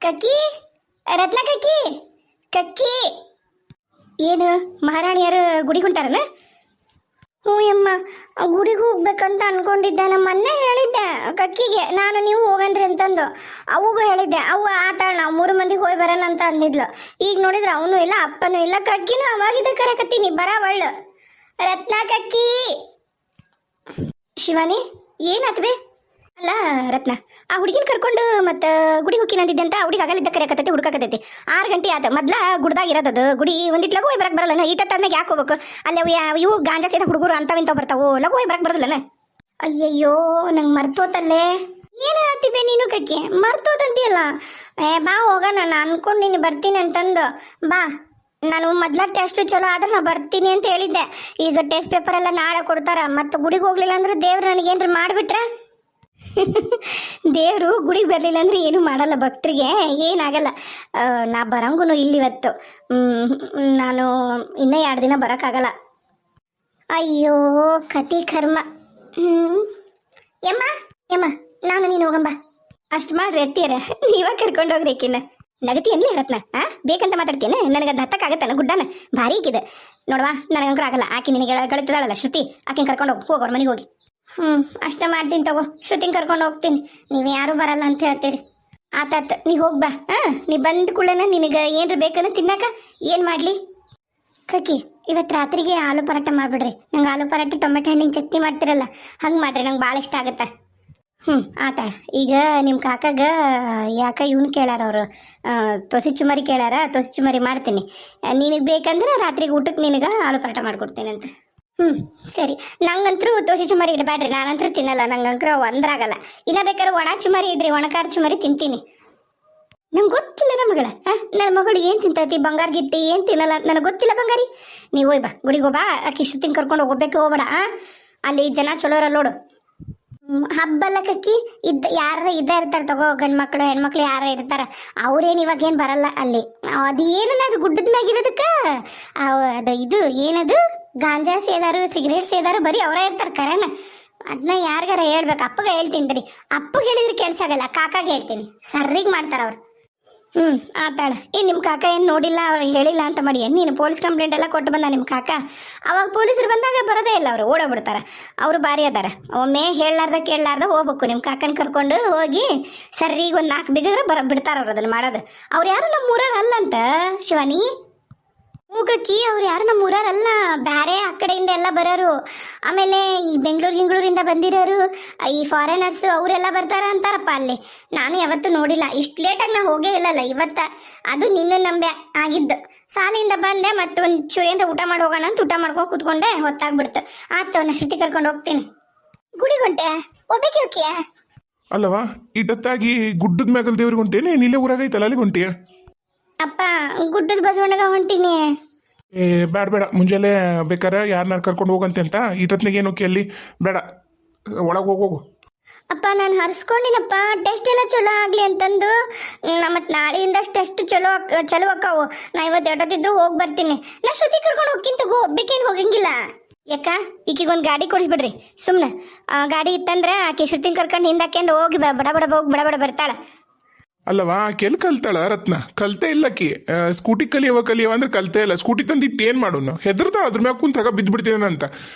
ಕಕ್ಕಿ, ರತ್ನ ಕಕ್ಕಿ, ಕಕ್ಕಿ. ಏನು ಮಹಾರಾಣಿಯರು ಗುಡಿಗೆ ಹೊಂಟಾರನ? ಹ್ಞೂ ಅಮ್ಮ, ಗುಡಿಗೆ ಹೋಗ್ಬೇಕಂತ ಅನ್ಕೊಂಡಿದ್ದೆ. ನಮ್ಮ ಮೊನ್ನೆ ಹೇಳಿದ್ದೆ ಕಕ್ಕಿಗೆ, ನಾನು ನೀವು ಹೋಗನ್ರಿ ಅಂತಂದು. ಅವಗೂ ಹೇಳಿದ್ದೆ. ಅವು ಆತಾಳ ನಾವು 3 ಮಂದಿಗೆ ಹೋಗಿ ಬರೋಣ ಅಂತ ಅಂದಿದ್ಲು. ಈಗ ನೋಡಿದ್ರೆ ಅವನು ಇಲ್ಲ, ಅಪ್ಪನೂ ಇಲ್ಲ, ಕಕ್ಕಿನೂ ಅವಾಗಿದ್ದ ಕರೆಕತ್ತೀನಿ ಬರ ಒಳ್ಳು. ರತ್ನ ಕಕ್ಕಿ. ಶಿವಾನಿ ಏನಾತ್ಬೇ? ಅಲ್ಲ ರತ್ನ, ಆ ಹುಡುಗಿನ ಕರ್ಕೊಂಡು ಮತ್ತೆ ಗುಡಿಗೆ ಹೋಗಿ ನಂದಿದ್ದೆ ಅಂತ. ಹುಡುಗಿ ಆಗಲಿದ್ದ ಕರೆಯಕತ್ತೈತಿ, ಹುಡುಕಕತ್ತೈತಿ. 6 ಗಂಟೆ ಆತ. ಮೊದ್ಲ ಗುಡ್ದಾಗ ಇರೋದದು ಗುಡಿ. ಒಂದಿಟ್ಟು ಲಗು ಹೋಗಿ ಬರಕ್ ಬರಲ್ಲ. ಈಟತ್ತಾದ್ಮೇಲೆ ಯಾಕೆ ಹೋಗ್ಬೇಕು? ಅಲ್ಲಿ ಇವು ಗಾಂಜಾ ಸೇದ ಹುಡುಗರು ಅಂತವಿಂತವ್ ಬರ್ತಾವು. ಲಗು ಹೋಗಿ ಬರಕ್ ಬರಲ್ಲನ? ಅಯ್ಯಯ್ಯೋ, ನಂಗೆ ಮರ್ತೋತಲ್ಲೇ. ಏನು ಹೇಳ್ತಿದ್ದೆ ನೀನು ಕಕ್ಕಿ? ಮರ್ತೋತಂತೀಯಲ್ಲ. ಬಾ ಹೋಗೋಣ, ನಾನು ಅನ್ಕೊಂಡು ಬರ್ತೀನಿ ಅಂತಂದು. ಬಾ, ನಾನು ಮೊದ್ಲ ಟೆಸ್ಟ್ ಚಲೋ ಆದ್ರೆ ನಾ ಬರ್ತೀನಿ ಅಂತ ಹೇಳಿದ್ದೆ. ಈಗ ಟೆಸ್ಟ್ ಪೇಪರ್ ಎಲ್ಲ ನಾಳೆ ಕೊಡ್ತಾರ. ಮತ್ತು ಗುಡಿಗೆ ಹೋಗ್ಲಿಲ್ಲ ಅಂದ್ರೆ ದೇವ್ರು ನನಗೇನ್ರಿ ಮಾಡಿಬಿಟ್ರೆ? ದೇವರು ಗುಡಿಗೆ ಬರಲಿಲ್ಲ ಅಂದ್ರೆ ಏನು ಮಾಡಲ್ಲ, ಭಕ್ತರಿಗೆ ಏನಾಗಲ್ಲ. ನಾ ಬರಂಗೂ ಇಲ್ಲಿವತ್ತು. ನಾನು ಇನ್ನೂ 2 ದಿನ ಬರೋಕ್ಕಾಗಲ್ಲ. ಅಯ್ಯೋ ಕತಿ ಕರ್ಮ. ಯಮ್ಮ ಯಮ್ಮ, ನಾನು ನೀನು ಹೋಗಂಬ. ಅಷ್ಟು ಮಾಡ್ರಿ ಎತ್ತೀರ, ನೀವಾಗ ಕರ್ಕೊಂಡು ಹೋಗ್ರಿಕಿನ್ನ. ನಗತಿ ಅನ್ಲಿ ರತ್ನ? ಬೇಕಂತ ಮಾತಾಡ್ತೀನಿ. ನನಗೆ ಅದು ಹತ್ತಕ್ಕಾಗತ್ತಲ್ಲ ಗುಡ್ಡನ? ಭಾರಿ ಈಕಿದೆ ನೋಡವಾ. ನನಗಂಕರ ಆಗಲ್ಲ. ಆಕೆ ನಿನಗೆ ಗಳಿತದಾಳಲ್ಲ ಶ್ರುತಿ, ಆಕಿನ ಕರ್ಕೊಂಡು ಹೋಗೋರು ಮನೆಗೆ ಹೋಗಿ. ಅಷ್ಟೇ ಮಾಡ್ತೀನಿ ತಗೋ. ಶ್ರುತಿನ ಕರ್ಕೊಂಡು ಹೋಗ್ತೀನಿ. ನೀವು ಯಾರು ಬರಲ್ಲ ಅಂತ ಹೇಳ್ತೀರಿ. ಆತಾತ, ನೀ ಹೋಗ್ಬಾ. ನೀ ಬಂದ ಕೂಡಲೇ ನಿನಗೆ ಏನ್ರ ಬೇಕನ್ನ ತಿನ್ನಾಕ ಏನು ಮಾಡಲಿ? ಕಕ್ಕಿ, ಇವತ್ತು ರಾತ್ರಿಗೆ ಆಲೂ ಪರಾಟ ಮಾಡಿಬಿಡ್ರಿ. ನಂಗೆ ಆಲೂ ಪರಾಟ ಟೊಮೆಟೊ ಹಣ್ಣಿನ ಚಟ್ನಿ ಮಾಡ್ತಿರಲ್ಲ, ಹಂಗೆ ಮಾಡಿರಿ. ನಂಗೆ ಭಾಳ ಇಷ್ಟ ಆಗುತ್ತೆ. ಆತಾಳ. ಈಗ ನಿಮ್ಮ ಕಾಕಾಗ ಯಾಕೆ ಇವನು ಕೇಳ್ಯಾರ ಅವರು, ತೊಸಿ ಚುಮರಿ ಕೇಳ್ಯಾರ. ತೊಸಿ ಚುಮರಿ ಮಾಡ್ತೀನಿ. ನಿನಗೆ ಬೇಕಂದ್ರೆ ರಾತ್ರಿಗೆ ಊಟಕ್ಕೆ ನಿನಗೆ ಆಲೂ ಪರಾಟ ಮಾಡಿಕೊಡ್ತೀನಿ ಅಂತ. ಸರಿ. ನಂಗಂತರೂ ದೋಸೆ ಚುಮರಿ ಇಡಬೇಡ್ರಿ, ನಾನಂತರೂ ತಿನ್ನಲ್ಲ. ನಂಗಂಕರ ಒಂದ್ರಾಗಲ್ಲ. ಇನ್ನ ಬೇಕಾದ್ರೆ ಒಣ ಚುಮರಿ ಇಡ್ರಿ, ಒಣಕಾರ ಚುಮರಿ ತಿಂತೀನಿ. ನಂಗೆ ಗೊತ್ತಿಲ್ಲ ನಮ್ಮ ಮಗಳ. ನನ್ನ ಮಗಳು ಏನು ತಿಂತೈತಿ? ಬಂಗಾರ ಗಿಟ್ಟಿ ಏನು ತಿನ್ನಲ್ಲ. ನನಗೆ ಗೊತ್ತಿಲ್ಲ ಬಂಗಾರಿ. ನೀವು ಹೋಯ್ ಬಾ, ಗುಡಿಗೆ ಹೋಗ್ಬಾ. ಆಕಿ ಶ್ರುತಿನ ಕರ್ಕೊಂಡು ಹೋಗ್ಬೇಕು, ಹೋಗ್ಬೇಡ. ಅಲ್ಲಿ ಜನ ಚಲೋ ಇರಲ್ಲ ನೋಡು. ಹಬ್ಬಲ್ಲ ಕಕ್ಕಿ. ಯಾರ ಇದ್ದ ಇರ್ತಾರೆ ತಗೋ, ಗಂಡು ಮಕ್ಕಳು ಹೆಣ್ಮಕ್ಳು ಯಾರ ಇರ್ತಾರ. ಅವ್ರೇನು ಇವಾಗೇನು ಬರಲ್ಲ ಅಲ್ಲಿ. ಅದು ಏನನ್ನ ಅದು ಗುಡ್ಡದ ಮ್ಯಾಗಿರೋದಕ್ಕೆ ಅದು ಇದು ಏನದು ಗಾಂಜಾ ಸೇದಾರು, ಸಿಗರೇಟ್ ಸೇದಾರು ಬರೀ ಅವರೇ ಇರ್ತಾರೆ ಕರೆನ. ಅದನ್ನ ಯಾರಿಗಾರ ಹೇಳ್ಬೇಕು. ಅಪ್ಪಗೆ ಹೇಳ್ತೀನಿ ತಡಿ. ಅಪ್ಪಗೆ ಹೇಳಿದ್ರೆ ಕೆಲಸ ಆಗಲ್ಲ, ಕಾಕಾಗೆ ಹೇಳ್ತೀನಿ. ಸರ್ರಿಗೆ ಮಾಡ್ತಾರೆ ಅವ್ರು. ಆತಾಳ. ನಿಮ್ಮ ಕಾಕ ಏನು ನೋಡಿಲ್ಲ, ಅವ್ರು ಹೇಳಿಲ್ಲ ಅಂತ ಮಾಡಿ ನೀನು ಪೊಲೀಸ್ ಕಂಪ್ಲೇಂಟ್ ಎಲ್ಲ ಕೊಟ್ಟು ಬಂದ ನಿಮ್ಮ ಕಾಕ. ಅವಾಗ ಪೊಲೀಸರು ಬಂದಾಗ ಬರೋದೇ ಇಲ್ಲ, ಅವರು ಓಡೋಗ್ಬಿಡ್ತಾರೆ. ಅವರು ಭಾರಿ ಅದಾರ. ಒಮ್ಮೆ ಹೇಳಲಾರ್ದ ಕೇಳಲಾರ್ದ ಹೋಗ್ಬೇಕು. ನಿಮ್ಮ ಕಾಕನ ಕರ್ಕೊಂಡು ಹೋಗಿ ಸರ್ರಿಗೆ ಒಂದು 4 ಬಿಗಿದ್ರೆ ಬಿಡ್ತಾರೆ ಅವ್ರು ಅದನ್ನು ಮಾಡೋದು. ಅವ್ರು ಯಾರು ನಮ್ಮ ಊರವ್ರು ಅಲ್ಲಂತ ಶಿವಾನಿ. ಮೂಗಕ್ಕಿ, ಅವ್ರು ಯಾರು ನಮ್ಮ ಊರಲ್ಲ, ಬೇರೆ ಆ ಕಡೆಯಿಂದ ಎಲ್ಲ ಬರೋರು. ಆಮೇಲೆ ಈ ಬೆಂಗಳೂರಿಂದ ಬಂದಿರೋರು, ಈ ಫಾರಿನರ್ಸ್ ಅವರೆಲ್ಲ ಬರ್ತಾರ ಅಂತಾರಪ್ಪ ಅಲ್ಲಿ. ನಾನು ಯಾವತ್ತೂ ನೋಡಿಲ್ಲ. ಇಷ್ಟು ಲೇಟಾಗಿ ನಾ ಹೋಗೇ ಇಲ್ಲಲ್ಲ ಇವತ್ತ. ಅದು ನಿನ್ನ ನಂಬೆ ಆಗಿದ್ದು. ಸಾಲಿಂದ ಬಂದೆ, ಮತ್ತು ಒಂದು ಚೂರಿ ಅಂತ ಊಟ ಮಾಡಿ ಹೋಗೋಣ ಅಂತ ಊಟ ಮಾಡ್ಕೊಂಡು ಕೂತ್ಕೊಂಡೆ. ಹೊತ್ತಾಗ್ಬಿಡ್ತು. ಆಯ್ತು, ನಾ ಶ್ರುತಿ ಕರ್ಕೊಂಡು ಹೋಗ್ತೀನಿ. ಗುಡಿಗೆ ಹೊಂಟೆ? ಒಬ್ಬಕ್ಕೆ ಹೋಗಿಯಾ? ಅಲ್ಲವಾ, ಇಟ್ಟತ್ತಾಗಿ ಗುಡ್ಡದ ಮ್ಯಾಗಲ್ ದೇವ್ರಿಗೆ ಹೊಂಟೇನೆ. ನಿಲ್ಲೇ ಊರಾಗೈತಲ್ಲ, ಅಲ್ಲಿ ಹೊಂಟಿಯ? ಅಪ್ಪ, ಗುಡ್ಡದ ಬಸವಣ್ಣಗ ಹೊಂಟೀನಿ. ಬೇಡ ಮುಂಜಾನೆ ಬೇಕಾರೆ ಯಾರನ್ನಾರು ಕರ್ಕೊಂಡು ಹೋಗಂತೆ ಅಂತ. ಇಟ್ಟತ್ನಾಗ ಏನು ಅಲ್ಲಿ ಬೇಡ, ಒಳಗೆ ಹೋಗು. ಅಪ್ಪ, ನಾನು ಹರಿಸ್ಕೊಂಡಿನಪ್ಪ. ಟೆಸ್ಟ್ ಎಲ್ಲ ಚಲೋ ಆಗಲಿ ಅಂತಂದು. ಮತ್ತು ನಾಳೆಯಿಂದ ಟೆಸ್ಟ್ ಚಲೋ ಅಕ್ಕಾವು. ನಾ ಇವತ್ತು ಎಡತ್ತಿದ್ರು ಹೋಗಿ ಬರ್ತೀನಿ. ನಾ ಶ್ರುತಿ ಕರ್ಕೊಂಡು ಹೋಗ್ತೀನಿ ತಗೋ. ಒಬ್ಬಕ್ಕೇನು ಹೋಗಂಗಿಲ್ಲ. ಯಾಕ ಈಕಿಗೊಂದು ಗಾಡಿ ಕೊಡಿಸ್ಬಿಡ್ರಿ ಸುಮ್ಮನೆ. ಗಾಡಿ ಇತ್ತಂದ್ರೆ ಆಕೆ ಶ್ರುತಿನ ಕರ್ಕೊಂಡು ಹಿಂದಾಕೊಂಡು ಹೋಗಿ ಬಡ ಬಡ ಬರ್ತಾಳೆ. ಅಲ್ಲವಾ, ಕೆಲ್ ಕಲ್ತಾಳ ರತ್ನ? ಕಲ್ತೇ ಇಲ್ಲಕ್ಕಿ. ಸ್ಕೂಟಿ ಕಲಿಯವ ಅಂದ್ರೆ ಕಲ್ತೇ ಇಲ್ಲ. ಸ್ಕೂಟಿ ತಂದಿಟ್ಟು ಏನು ಮಾಡು? ನಾವು ಹೆದರ್ತಾಳ, ಅದ್ರ ಮ್ಯಾಗ ಕುಂತಾಗ ಬಿದ್ದುಬಿಡ್ತೇನೆ ಅಂತ.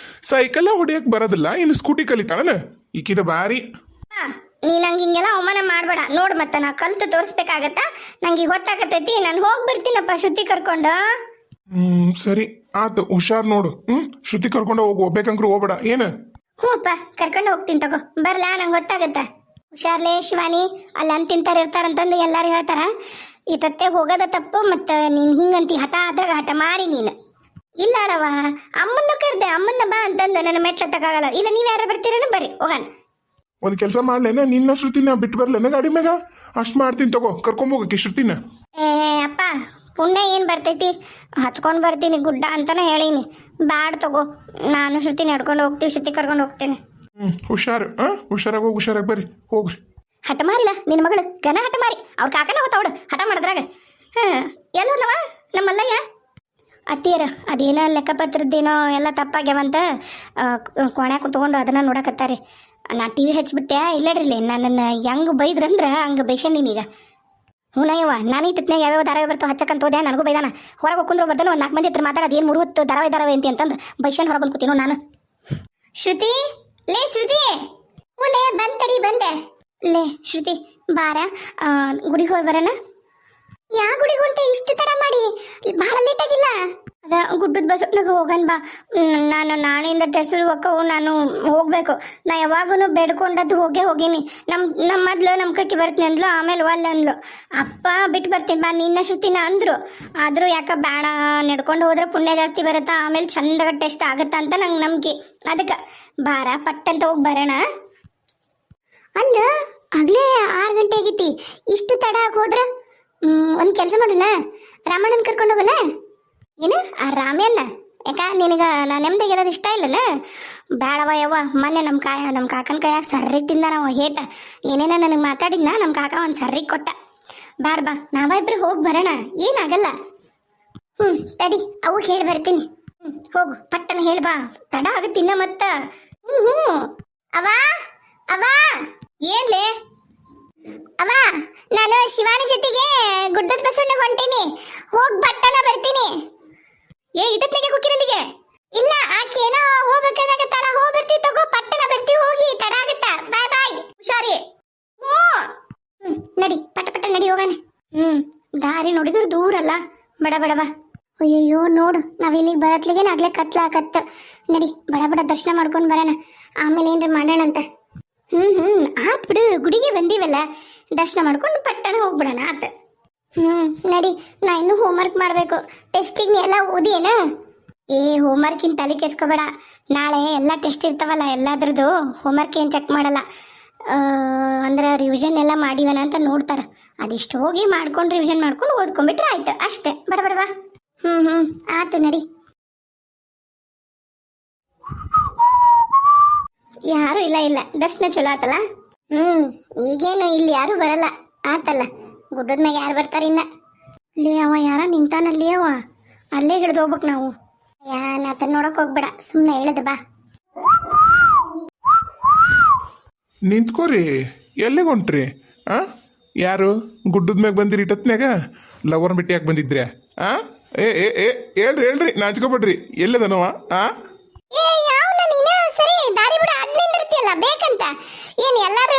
ಸೈಕಲ್ ಹೊಡಿಯಕ್ಕೆ ಬರೋದಿಲ್ಲ, ಇನ್ನು ಸ್ಕೂಟಿ ಕಲಿತಾಳನ ಈಕಿದ ಬಾರಿ. ನೀ ನಂಗೆ ಹಿಂಗೆಲ್ಲ ಅವಮಾನ ಮಾಡಬೇಡ. ನೋಡು, ಮತ್ತೆ ನಾ ಕಲ್ತು ತೋರಿಸ್ಬೇಕಾಗತ್ತಾ? ನಂಗೆ ಈಗ ಹೊತ್ತಾಗತ್ತೈತಿ. ನಾನು ಹೋಗಿ ಬರ್ತೀನಪ್ಪ ಶ್ರುತಿ ಕರ್ಕೊಂಡು. ಸರಿ ಆತು, ಹುಷಾರ್ ನೋಡು. ಶ್ರುತಿ ಕರ್ಕೊಂಡು ಹೋಗು, ಹೋಗ್ಬೇಕಂಕ್ರು ಹೋಗ್ಬೇಡ. ಏನು? ಹ್ಞೂ ಅಪ್ಪ, ಕರ್ಕೊಂಡು ಹೋಗ್ತೀನಿ ತಗೋ. ಬರ್ಲಾ, ನಂಗೆ ಗೊತ್ತಾಗತ್ತ. ಹುಷಾರ್ಲೇ ಶಿವಾನಿ. ಅಲ್ಲಿ ಅಂತಿಂತಾರೆ ಇರ್ತಾರಂತಂದು ಎಲ್ಲರೂ ಹೇಳ್ತಾರ. ಈ ತತ್ತೆ ಹೋಗೋದ ತಪ್ಪು. ಮತ್ತು ನೀನು ಹಿಂಗಂತಿ ಹಠ ಆದ್ರಾಗ ಹಠ ಮಾರಿ ನೀನು. ಇಲ್ಲ ಅಳವ, ಅಮ್ಮನ್ನ ಕರೆದೆ. ಅಮ್ಮನ್ನ ಬಾ ಅಂತಂದು ನನ್ನ ಮೆಟ್ಲತ್ತಕ್ಕಾಗಲ್ಲ. ಇಲ್ಲ, ನೀವು ಯಾರು ಬರ್ತೀರೇನು? ಬರ್ರಿ ಹೋಗೋಣ. ಒಂದು ಕೆಲಸ ಮಾಡ್ಲೇನ, ನಿನ್ನ ಶ್ರುತಿನ ಬಿಟ್ಟು ಬರ್ಲೇನ ಗಾಡಿ ಮ್ಯಾಗ? ಅಷ್ಟು ಮಾಡ್ತೀನಿ ತಗೋ, ಕರ್ಕೊಂಬೋಗಕ್ಕೆ ಶ್ರುತಿನ. ಅಪ್ಪ, ಪುಣ್ಯ ಏನು ಬರ್ತೈತಿ? ಹತ್ಕೊಂಡು ಬರ್ತೀನಿ ಗುಡ್ಡ ಅಂತಾನೆ ಹೇಳೀನಿ. ಬ್ಯಾಡ್ ತಗೋ, ನಾನು ಶ್ರುತಿ ನಡ್ಕೊಂಡು ಹೋಗ್ತೀವಿ. ಶ್ರುತಿ ಕರ್ಕೊಂಡು ಹೋಗ್ತೀನಿ. ಹುಷಾರು. ಹುಷಾರಾಗಿ ಹೋಗಿ, ಹುಷಾರಾಗಿ ಬರ್ರಿ, ಹೋಗ್ರಿ. ಹಠ ಮಾರಿಲ್ಲ ನಿನ್ನ ಮಗಳು, ಘನ ಹಠ ಮಾರಿ. ಅವ್ರ ಕಾಕನ ಹೋತಾವಡು ಹಠ ಮಾಡಿದ್ರಾಗ. ಎಲ್ಲೋದವ ನಮ್ಮ ಮಲ್ಲಯ್ಯ? ಅತ್ತಿಯರ ಅದೇನೋ ಲೆಕ್ಕಪತ್ರದ್ದೇನೋ ಎಲ್ಲ ತಪ್ಪಾಗ್ಯಾವಂತ ಕೊನೆ ಕುತ್ಕೊಂಡು ಅದನ್ನ ನೋಡಕತ್ತಾರೆ. ನಾ TV ಹಚ್ಬಿಟ್ಟೆ. ಇಲ್ಲಡ್ರಿಲ್ಲ, ನನ್ನನ್ನು ಹೆಂಗೆ ಬೈದ್ರಂದ್ರೆ ಹಂಗೆ ಬೈಸೆ ನೀನೀಗ. ಹೂನಯ್ಯವ ನಾನು ಇಟ್ಟತ್ನಾಗ ಯಾವ್ಯಾವ ಧಾರಾವಾಹಿ ಬರ್ತಾವ ಹಚ್ಚಕ್ಕಂತ ಹೋದೆ ನನಗೂ ಬೈದಾನ ಹೊರಗೆ ಹೋಗ್ಕೊಂಡ್ರು ಬರ್ತಾನೆ ಒಂದು 4 ಮಂದಿ ಹತ್ರ ಮಾತಾಡೋದು ಏನು 30 ಧಾರಾವಾಹಿ ಅಂತಂದು ಬೈಶನ್ ಹೊರ ಬಂದು ಕೂತೀನೋ ನಾನು. ಶ್ರುತಿ ಲೇ ಶ್ರುತಿ ಲೇ ಬಂತಡಿ ಬಂದೆ ಲೇ ಶ್ರುತಿ ಬಾರ ಗುಡಿಗೆ ಹೋಗಿ ಬರೋಣ. ಯಾ ಗುಡಿಗೆ ಹೊಂಟೆ ಇಷ್ಟು ತಡ ಮಾಡಿ ಭಾಳ ಲೇಟ್ ಆಗಿಲ್ಲ. ಅದ ಗುಡ್ಡದ ಬಸವಣ್ಣಗೆ ಹೋಗನ್ ಬಾ. ನಾಳೆಯಿಂದ ಟೆಸ್ಟ್ ಹೋಗವು ನಾನು ಹೋಗ್ಬೇಕು. ನಾ ಯಾವಾಗೂ ಬೇಡ್ಕೊಂಡದ್ದು ಹೋಗೀನಿ. ನಮ್ಮ ಮೊದ್ಲು ನಮ್ಮ ಕಕ್ಕಿ ಬರ್ತೀನಿ ಅಂದ್ಲು, ಆಮೇಲೆ ಒಲ್ಲ ಅಂದ್ಲು. ಅಪ್ಪ ಬಿಟ್ಟು ಬರ್ತೀನಿ ಬಾ ನಿನ್ನ ಶ್ರುತಿನ ಅಂದ್ರು. ಆದರೂ ಯಾಕ ಬೇಡ ನಡ್ಕೊಂಡು ಹೋದ್ರೆ ಪುಣ್ಯ ಜಾಸ್ತಿ ಬರುತ್ತಾ, ಆಮೇಲೆ ಚಂದಾಗ ಟೆಸ್ಟ್ ಆಗುತ್ತಾ ಅಂತ ನಂಗೆ ನಂಬಿಕೆ. ಅದಕ್ಕೆ ಬಾರ ಪಟ್ಟಂತ ಹೋಗಿ ಬರೋಣ. ಅಲ್ಲ ಆಗ್ಲೇ 6 ಗಂಟೆ ಆಗೈತಿ, ಇಷ್ಟು ತಡ ಆಗಿ ಹೋದ್ರೆ ಒಂದು ಕೆಲಸ ಮಾಡೋಣ, ರಾಮಣ್ಣನ ಕರ್ಕೊಂಡು ಹೋಗೋಣ. ಏನು ಆ ರಾಮ್ಯನ್ನ ಯಾಕ ನಿನಗೆ ನಾನು ನೆಮ್ಮದಿಗಿರೋದು ಇಷ್ಟ ಇಲ್ಲನ? ಬೇಡವ ಯವ್ವ, ಮೊನ್ನೆ ನಮ್ಮ ಕಾಕನ ಕೈಯಾಗ ಸರ್ರಿಗೆ ತಿಂದ ನಾವು ಹೇಟ ಏನೇನ ನನಗೆ ಮಾತಾಡಿದ್ನ ನಮ್ಮ ಕಾಕ ಒಂದು ಸರ್ರಿಗೆ ಕೊಟ್ಟ. ಬೇಡ ಬಾ ನಾವ ಇಬ್ರು ಹೋಗಿ ಬರೋಣ, ಏನಾಗಲ್ಲ. ತಡಿ ಅವು ಹೇಳಿ ಬರ್ತೀನಿ. ಹೋಗು ಪಟ್ಟನ ಹೇಳಿ ಬಾ, ತಡ ಆಗುತ್ತಿನ್ನ ಮತ್ತ. ಅವ ಅವ ಏನ್ಲೇ ಅವ, ನಾನು ಶಿವಾನಿ ಜೊತೆಗೆ ಗುಡ್ಡದ ಬಸವಣ್ಣ ಹೊಂಟೀನಿ, ಹೋಗಿ ಬಟ್ಟನ ಬರ್ತೀನಿ. ಏ ಇಟ್ಟತ್ನಾಗೆ ಕುಕ್ಕಿರಲ್ಲಿಗೆ ಇಲ್ಲ, ಆಕೆ ಏನೋ ಹೋಗ್ಬೇಕಾಗತ್ತಲ್ಲ, ಹೋಗಿ ಬರ್ತೀವಿ ತಗೋ, ಪಟ್ಟನ ಬರ್ತೀವಿ, ಹೋಗಿ ತಡ ಆಗತ್ತ. ಬಾಯ್ ಬಾಯ್, ಹುಷಾರಿ. ನಡಿ ಪಟ್ಟ ನಡಿ ಹೋಗೋಣ. ದಾರಿ ನೋಡಿದ್ರು ದೂರ ಅಲ್ಲ, ಬಡ ಬಡ ಬಾ. ಅಯ್ಯಯ್ಯೋ ನೋಡು, ನಾವ್ ಇಲ್ಲಿಗೆ ಬರತ್ಲಿಗೆ ನಾಗ್ಲೇ ಕತ್ಲಾಕತ್ತ. ನಡಿ ಬಡ ದರ್ಶನ ಮಾಡ್ಕೊಂಡು ಬರೋಣ, ಆಮೇಲೆ ಏನ್ರಿ ಮಾಡೋಣಂತ. ಆತ್ ಬಿಡು, ಗುಡಿಗೆ ಬಂದೀವಲ್ಲ, ದರ್ಶನ ಮಾಡ್ಕೊಂಡು ಪಟ್ಟಣ ಹೋಗ್ಬಿಡೋಣ ಆತ. ನಡಿ, ನಾ ಇನ್ನೂ ಹೋಮ್ವರ್ಕ್ ಮಾಡಬೇಕು. ಟೆಸ್ಟಿಗೆ ಎಲ್ಲ ಓದಿಯೇನ? ಏ ಹೋಮ್ವರ್ಕಿನ ತಲೆ ಕೆಸ್ಕೋಬೇಡ, ನಾಳೆ ಎಲ್ಲ ಟೆಸ್ಟ್ ಇರ್ತಾವಲ್ಲ, ಎಲ್ಲದ್ರದ್ದು ಹೋಮ್ವರ್ಕ್ ಏನು ಚೆಕ್ ಮಾಡಲ್ಲ. ಅಂದ್ರೆ ರಿವಿಷನ್ ಎಲ್ಲ ಮಾಡಿವನ ಅಂತ ನೋಡ್ತಾರೆ. ಅದಿಷ್ಟು ಹೋಗಿ ಮಾಡ್ಕೊಂಡು ರಿವಿಷನ್ ಮಾಡ್ಕೊಂಡು ಓದ್ಕೊಂಡ್ಬಿಟ್ರೆ ಆಯ್ತು, ಅಷ್ಟೇ. ಬಡ ಬಾ. ಆತು ನಡಿ. ಯಾರು ಇಲ್ಲ, ದರ್ಶನ ಚಲೋ ಆತಲ್ಲ. ಈಗೇನು ಇಲ್ಲಿ ಯಾರು ಬರಲ್ಲ ಆತಲ್ಲ, ಗುಡ್ಡದ ಮ್ಯಾಗ ಯಾರು ಬರ್ತಾರ ಇನ್ನ. ಲೇ ಅವ ಯಾರ ನಿಂತಾನಲ್ಲಿ, ಅವ ಅಲ್ಲೇ ಹಿಡ್ದು ಹೋಗ್ಬೇಕು ನಾವು. ನಾತ ನೋಡಕ್ ಹೋಗ್ಬೇಡ, ಸುಮ್ಮನೆ ಹೇಳದ ಬಾ. ನಿಂತ್ಕೋರಿ, ಎಲ್ಲಿಗೆ ಹೊಂಟ್ರಿ? ಯಾರು ಗುಡ್ಡದ ಮ್ಯಾಗ ಬಂದಿರಿ ಇಟ್ಟತ್ನ್ಯಾಗ? ಲವರ್ ಬಿಟ್ಟು ಯಾಕೆ ಬಂದಿದ್ರಿ? ಹೇಳ್ರಿ ನಾಚ್ಕೋಬೇಡ್ರಿ, ಎಲ್ಲದನವ? ಸರಿ ದಾರಿ ಬಿಡ, ಅಡ್ ನಿಂದಿರ್ತಿಯಲ್ಲ ಬೇಕಂತ. ಏನ್ ಎಲ್ಲಾರು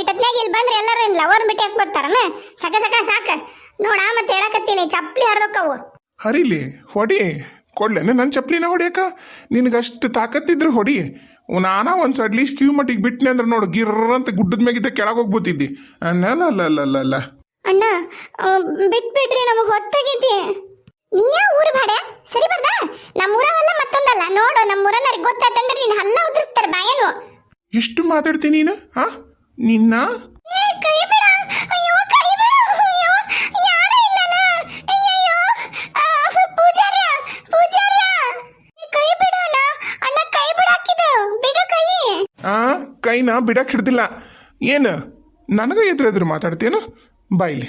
ಇಟ್ಟತ್ನಾಗ ಇಲ್ಲಿ ಬಂದ್ರೆ ಎಲ್ಲಾರು ಏನ್ ಲವರ್ ಬಿಟ್ಟು ಯಾಕೆ ಬರ್ತಾರನ? ಸಾಕ ನೋಡ, ಮತ್ತೆ ಹೇಳಕತ್ತೀನಿ, ಚಪ್ಪಲಿ ಹರಿದಕ್ಕವು. ಹರಿಲಿ ಹೊಡಿ, ಕೊಡ್ಲೇನೆ ನನ್ನ ಚಪ್ಪಲಿನ ಹೊಡಿಯಕ? ನಿನಗಷ್ಟು ತಾಕತ್ತಿದ್ರು ಹೊಡಿ. ನಾನಾ ಒಂದು ಅಟ್ಲೀಸ್ಟ್ ಕ್ಯೂ ಮಟ್ಟಿಗೆ ಬಿಟ್ಟನೆ ಅಂದ್ರೆ ನೋಡು, ಗಿರ್ರಂತ ಗುಡ್ಡದ ಮ್ಯಾಗಿದ್ದ ಕೆಳಗೆ ಹೋಗ್ಬೋತಿದ್ದಿ. ಅಲ್ಲ ಅಣ್ಣ ಬಿಟ್ಬಿಡ್ರಿ, ನಮಗೆ ಹೊತ್ತಾಗಿದ್ದಿ. ನೀ ಯಾವ ಊರು ಬಾಡೆ? ಸರಿ ಬರ್ದ, ನಮ್ಮೂರವಲ್ಲ ಮತ್ತೊಂದಲ್ಲ ನೋಡು. ನಮ್ಮೂರನ್ನರಿಗೆ ಗೊತ್ತಾತಂದ್ರೆ ನೀನು ಹಲ್ಲ ಉದ್ರಿಸ್ತಾರೆ ಬಾಯನು. ಎಷ್ಟು ಮಾತಾಡ್ತೀನಿ ನೀನು? ನಿನ್ನ ಕೈ ಬಿಡ, ಅಯ್ಯೋ ಕೈ ಬಿಡ, ಅಯ್ಯೋ ಯಾರು ಇಲ್ಲನ, ಅಯ್ಯೋ ಪೂಜಾರ ಕೈ ಬಿಡೋಣ ಅಣ್ಣ, ಕೈ ಬಿಡಾಕಿದ, ಬಿಡು ಕೈ. ಕೈನ ಬಿಡಕ್ ಹಿಡ್ದಿಲ್ಲ. ಏನು ನನಗ ಎದುರೆದ್ರು ಮಾತಾಡ್ತೇನು? ಬಾಯ್ಲಿ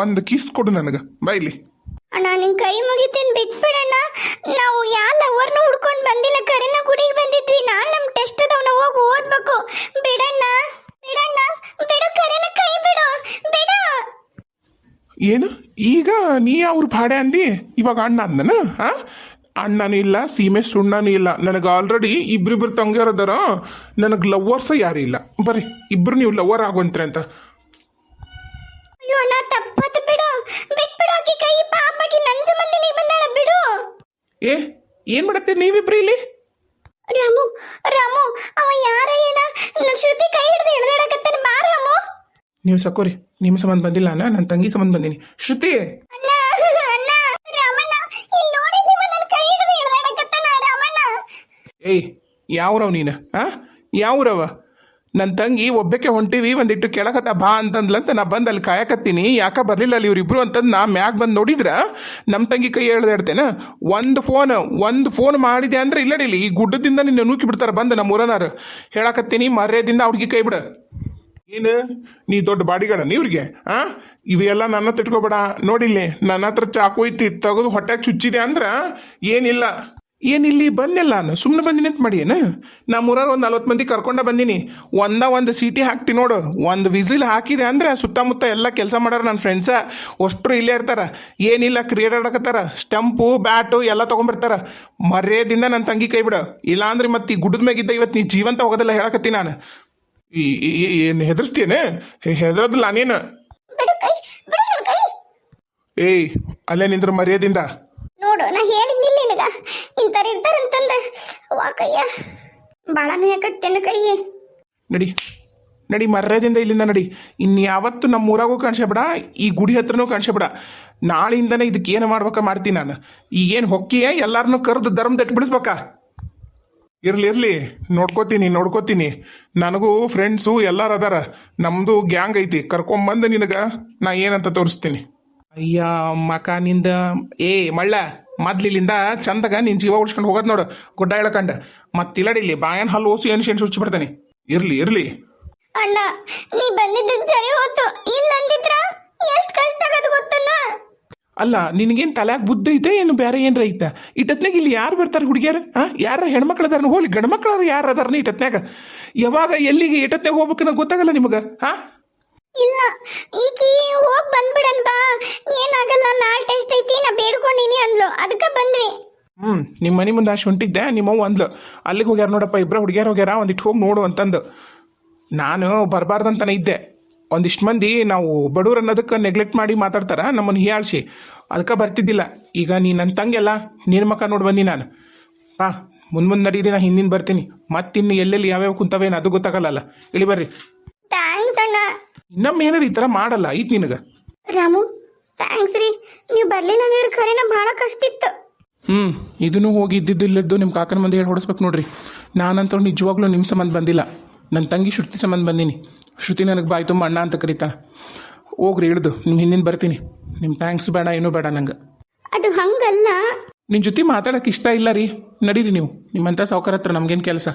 ಒಂದು ಕಿಸ್ ಕೊಡು ನನಗ, ಬಾಯ್ಲಿ. ಅಣ್ಣ ನಿನ್ ಕೈ ಮುಗಿತೀನಿ, ಬಿಟ್ಬಿಡಣ್ಣ. ನಾವು ಯಾವ ಲವರ್ನ ಹುಡ್ಕೊಂಡು ಬಂದಿಲ್ಲ, ಕರೆನ ಗುಡಿಗೆ ಬಂದಿದ್ವಿ. ನಾಳೆ ನಮ್ಮ ಟೆಸ್ಟ್ ಅದಾವ, ನಾವು ಹೋಗಿ ಓದ್ಬೇಕು. ಬಿಡಣ್ಣ ಬಿಡು, ಕರೆನ ಕೈ ಬಿಡು. ಏನು ಈಗ ನೀ ಅವ್ರ ಭಾಡೆ ಅಂದಿ? ಇವಾಗ ಅಣ್ಣ ಅಂದನ? ಅಣ್ಣನೂ ಇಲ್ಲ, ಸೀಮೆ ಸುಣ್ಣನೂ ಇಲ್ಲ. ನನಗೆ ಆಲ್ರೆಡಿ ಇಬ್ರಿಬ್ರು ತಂಗಿಯರದಾರ, ನನಗೆ ಲವ್ವರ್ಸ ಯಾರು ಇಲ್ಲ. ಬರ್ರಿ ಇಬ್ರು ನೀವು ಲವರ್ ಆಗೋಂತ್ರಿ ಅಂತ. ಅಯ್ಯೋ ಅಣ್ಣ ತಪ್ಪತ್ತು, ಬಿಡು, ಬಿಟ್ಬಿಡು. ಆಕಿ ಕೈ ಪಾಪಕಿ ನನ್ನ ಸಂಬಂಧದಲ್ಲಿ ಬಂದಾಳ, ಬಿಡು. ಏನ್ ಮಾಡತ್ತೆ ನೀವಿಬ್ರು ಇಲ್ಲಿ? ರಾಮು ಅವ ಯಾರ ಏನ ನನ್ನ ಶ್ರುತಿ ಕೈ ಹಿಡಿದು ಎಳ್ದಾಡಕತ್ತಾನ. ಬಾ ರಾಮು. ನೀವು ಸಕೋರಿ, ನಿಮ್ಮ ಸಂಬಂಧ ಬಂದಿಲ್ಲ, ನನ್ನ ತಂಗಿ ಸಂಬಂಧ ಬಂದೀನಿ. ಶ್ರುತಿ ಅಣ್ಣ ರಾಮಣ್ಣ, ಇಲ್ಲಿ ನೋಡಿ ಶಿವ ನನ್ನ ಕೈ ಹಿಡಿದು ಎಳ್ದಾಡಕತ್ತಾನ. ರಾಮಣ್ಣ ಯಾವ್ರವ್ ನೀನು? ಯಾವ್ರವ? ನನ್ನ ತಂಗಿ ಒಬ್ಬಕ್ಕೆ ಹೊಂಟಿವಿ, ಒಂದಿಟ್ಟು ಕೆಳಕತ್ತ ಬಾ ಅಂತಂದ್ಲಂತ ನಾ ಬಂದು ಅಲ್ಲಿ ಕಾಯಕತ್ತೀನಿ. ಯಾಕೆ ಬರಲಿಲ್ಲ ಅಲ್ಲಿ ಇವರಿಬ್ರು ಅಂತಂದು ನಾ ಮ್ಯಾಗ ಬಂದು ನೋಡಿದ್ರ ನಮ್ಮ ತಂಗಿ ಕೈ ಹೇಳ್ದಾಡ್ತೇನೆ. ಒಂದು ಫೋನ್ ಮಾಡಿದೆ ಅಂದ್ರೆ ಇಲ್ಲಡಿಲ್ಲ, ಈ ಗುಡ್ಡದಿಂದ ನಿನ್ನ ನೂಕಿ ಬಿಡ್ತಾರೆ ಬಂದು ನಮ್ಮ ಊರನಾರು. ಹೇಳಕತ್ತೀನಿ ಮರ್ಯಾದಿಂದ ಅವ್ರಿಗೆ ಕೈ ಬಿಡ. ಏನು ನೀ ದೊಡ್ಡ ಬಾಡಿಗಾಡ ನೀವ್ರಿಗೆ? ಇವೆಲ್ಲ ನನ್ನ ತಿಟ್ಕೋಬೇಡ. ನೋಡಿಲ್ಲಿ ನನ್ನ ಹತ್ರ ಚಾಕು ಐತಿ, ತೆಗೆದು ಹೊಟ್ಟೆಗೆ ಚುಚ್ಚಿದೆ ಅಂದ್ರ ಏನಿಲ್ಲ. ಏನಿಲ್ಲಿ ಬಂದಿಲ್ಲ ನಾನು ಸುಮ್ಮನೆ ಬಂದಿನಿ ಅಂತ ಮಾಡಿ ಏನು ನಮ್ಮೂರಾರು ಒಂದು 40 ಮಂದಿ ಕರ್ಕೊಂಡ ಬಂದೀನಿ ಒಂದು ಸೀಟಿ ಹಾಕ್ತಿ ನೋಡು ಒಂದು ವಿಸಿಲ್ ಹಾಕಿದೆ ಅಂದರೆ ಸುತ್ತಮುತ್ತ ಎಲ್ಲ ಕೆಲಸ ಮಾಡೋರು ನನ್ನ ಫ್ರೆಂಡ್ಸ ಅಷ್ಟರು ಇಲ್ಲೇ ಇರ್ತಾರೆ ಏನಿಲ್ಲ ಕ್ರಿಕೆಟ್ ಆಡಕತ್ತಾರ ಸ್ಟಂಪು ಬ್ಯಾಟು ಎಲ್ಲ ತೊಗೊಂಬರ್ತಾರ ಮರ್ಯಾದಿಂದ ನನ್ನ ತಂಗಿ ಕೈ ಬಿಡು ಇಲ್ಲಾಂದ್ರೆ ಮತ್ತೆ ಈ ಗುಡ್ಡದ ಮ್ಯಾಗಿದ್ದ ಇವತ್ತು ನೀ ಜೀವಂತ ಹೋಗೋದಿಲ್ಲ ಹೇಳಕತ್ತಿ ನಾನು ಏನು ಹೆದರ್ಸ್ತೀಯೇನೆ ಹೆದರೋದಿಲ್ಲ ನಾನೇನು ಬಿಡು ಕೈ ಬಿಡು ನನ್ನ ಕೈ. ಏಯ್ ಅಲ್ಲೇ ನಿಂದ್ರ ಮರ್ಯಾದಿಂದ ನೋಡು ನಾ ಹೇಳಿದ್ನಿಲ್ಲ ನಿನಗ ಇಂಥವ್ರು ಇರ್ತಾರಂತಂದ ವಾ ಕಯ್ಯ ಭಾಳನೂ ಯಾಕತ್ತೇನು ಕೈ. ನಡಿ ನಡಿ ಮರ್ಯಾದಿಂದ ಇಲ್ಲಿಂದ ನಡಿ ಇನ್ಯಾವತ್ತು ನಮ್ಮ ಊರಾಗೂ ಕಾಣಿಸ್ಬೇಡ ಈ ಗುಡಿ ಹತ್ರನೂ ಕಾಣಿಸ್ಬೇಡ ನಾಳೆಯಿಂದನೇ ಇದಕ್ಕೆ ಏನು ಮಾಡ್ಬೇಕಾ ಮಾಡ್ತೀನಿ ನಾನು ಈಗೇನು ಹೊಕ್ಕಿಯ ಎಲ್ಲಾರನ್ನೂ ಕರೆದು ಧರ್ಮದಟ್ಟು ಬಿಡಿಸ್ಬೇಕಾ ಇರ್ಲಿ ನೋಡ್ಕೋತೀನಿ ನನಗೂ ಫ್ರೆಂಡ್ಸು ಎಲ್ಲಾರು ಅದಾರ ನಮ್ಮದು ಗ್ಯಾಂಗ್ ಐತಿ ಕರ್ಕೊಂಬಂದು ನಿನಗೆ ನಾ ಏನಂತ ತೋರಿಸ್ತೀನಿ. ಅಯ್ಯ ಮಕ ನಿಂದ ಮಳ್ಳ ಮೊದ್ಲಿಲ್ಲಿಂದ ಚಂದಾಗ ನಿನ್ನ ಜೀವ ಉಡ್ಸ್ಕೊಂಡು ಹೋಗೋದು ನೋಡು ಗುಡ್ಡ ಹೇಳ್ಕಂಡು ಮತ್ತಿಲ್ಲಡಿಲ್ಲಿ ಬಾಯನ್ ಹಲ್ಲು ಓಸು ಏನು ಶೆಣ್ ಸುಚ್ಚಿ ಬಿಡ್ತಾನೆ. ಇರ್ಲಿ ಅಣ್ಣ ನೀ ಬಂದಿದ್ದಕ್ಕೆ ಸರಿ ಹೋತು ಇಲ್ಲ ಅಂದಿದ್ರ ಎಷ್ಟು ಕಷ್ಟ ಆಗದು ಗೊತ್ತನ್ನ. ಅಲ್ಲ ನಿನಗೇನು ತಲ್ಯಾಗ ಬುದ್ಧ ಐತೆ ಏನು ಬೇರೆ ಏನ್ರ ಐತ ಇಟ್ಟತ್ನಾಗ ಇಲ್ಲಿ ಯಾರು ಬರ್ತಾರೆ ಹುಡುಗಿಯರು ಯಾರ ಹೆಣ್ಮಕ್ಳು ಅದಾರ ಹೋಗ್ಲಿ ಗಂಡು ಮಕ್ಳು ಯಾರು ಅದಾರನ ಇಟ್ಟತ್ನಾಗ ಯಾವಾಗ ಎಲ್ಲಿಗೆ ಇಟ್ಟತ್ನಾಗ ಹೋಗ್ಬೇಕನ್ನ ಗೊತ್ತಾಗಲ್ಲ ನಿಮಗೆ ಇಲ್ಲ ಈಕಿ ಹೋಗಿ ಬಂದ್ಬಿಡನ್ ಬಾ ಏನಾಗಲ್ಲ ನಾಳೆ ಟೆಸ್ಟ್ ಐತಿ ನಾ ಬೇಡ್ಕೊಂಡಿನಿ ಅಂದ್ಲು ಅದಕ್ಕೆ ಬಂದ್ವಿ. ನಿಮ್ಮ ಮನೆ ಮುಂದೆ ಅಷ್ಟು ಹೊಂಟಿದ್ದೆ ನಿಮ್ಮವ್ವ ಅಂದ್ಲು ಅಲ್ಲಿಗೆ ಹೋಗ್ಯಾರ ನೋಡಪ್ಪ ಇಬ್ಬರು ಹುಡುಗಿಯರು ಹೋಗ್ಯಾರ ಒಂದಿಟ್ಟು ಹೋಗಿ ನೋಡು ಅಂತಂದು ನಾನು ಬರಬಾರ್ದಂತಾನೆ ಇದ್ದೆ. ಒಂದಿಷ್ಟು ಮಂದಿ ನಾವು ಬಡವ್ರು ಅನ್ನೋದಕ್ಕೆ ನೆಗ್ಲೆಕ್ಟ್ ಮಾಡಿ ಮಾತಾಡ್ತಾರ ನಮ್ಮನ್ನು ಹೀಯಾಳ್ಸಿ ಅದಕ್ಕೆ ಬರ್ತಿದ್ದಿಲ್ಲ. ಈಗ ನೀ ನನ್ನ ತಂಗೆಲ್ಲ ನಿನ್ನ ಮಕ್ಕ ನೋಡಿ ಬಂದಿ ನಾನು ಮುಂದೆ ನಡೀರಿ ನಾ ಹಿಂದಿನ ಬರ್ತೀನಿ ಮತ್ತಿನ್ನು ಎಲ್ಲೆಲ್ಲಿ ಯಾವ್ಯಾವ ಕುಂತವೇನು ಅದು ಗೊತ್ತಾಗಲ್ಲ ಇಲ್ಲಿ ಬರ್ರಿ. ಥ್ಯಾಂಕ್ಸ್ ಅಣ್ಣ. ಇನ್ನೊಮ್ಮೆ ಏನಾರು ಈ ಥರ ಮಾಡಲ್ಲ ಐತ್ ನಿನಗೆ. ರಾಮು ಥ್ಯಾಂಕ್ಸ್ ರೀ ನೀವು ಬರ್ಲಿಲ್ಲ ಅಂದ್ರೆ ಖರೇನ ಭಾಳ ಕಷ್ಟ ಇತ್ತು. ಇದನ್ನು ಹೋಗಿ ಇದ್ದಿದ್ದಿಲ್ಲದ್ದು ನಿಮ್ಮ ಕಾಕನ ಮಂದಿ ಹೇಳಿ ಹೊಡಿಸ್ಬೇಕು ನೋಡ್ರಿ. ನಾನಂತೂ ನಿಜವಾಗ್ಲೂ ನಿಮ್ಮ ಸಂಬಂಧ ಬಂದಿಲ್ಲ ನನ್ನ ತಂಗಿ ಶ್ರುತಿ ಸಂಬಂಧ ಬಂದೀನಿ. ಶ್ರುತಿ ನನಗೆ ಬಾಯಿ ತುಂಬ ಅಣ್ಣ ಅಂತ ಕರೀತಾನೆ. ಹೋಗ್ರಿ ಇಳ್ದು ನಿಮ್ಮ ಹಿಂದಿನ ಬರ್ತೀನಿ. ನಿಮ್ಮ ಥ್ಯಾಂಕ್ಸ್ ಬೇಡ ಏನೂ ಬೇಡ ನಂಗೆ. ಅದು ಹಂಗಲ್ಲ ನಿನ್ನ ಜೊತೆ ಮಾತಾಡೋಕೆ ಇಷ್ಟ ಇಲ್ಲ ರೀ ನಡೀರಿ ನೀವು ನಿಮ್ಮಂಥ ಸಾವ್ಕಾರ ಹತ್ರ ನಮಗೇನು ಕೆಲಸ.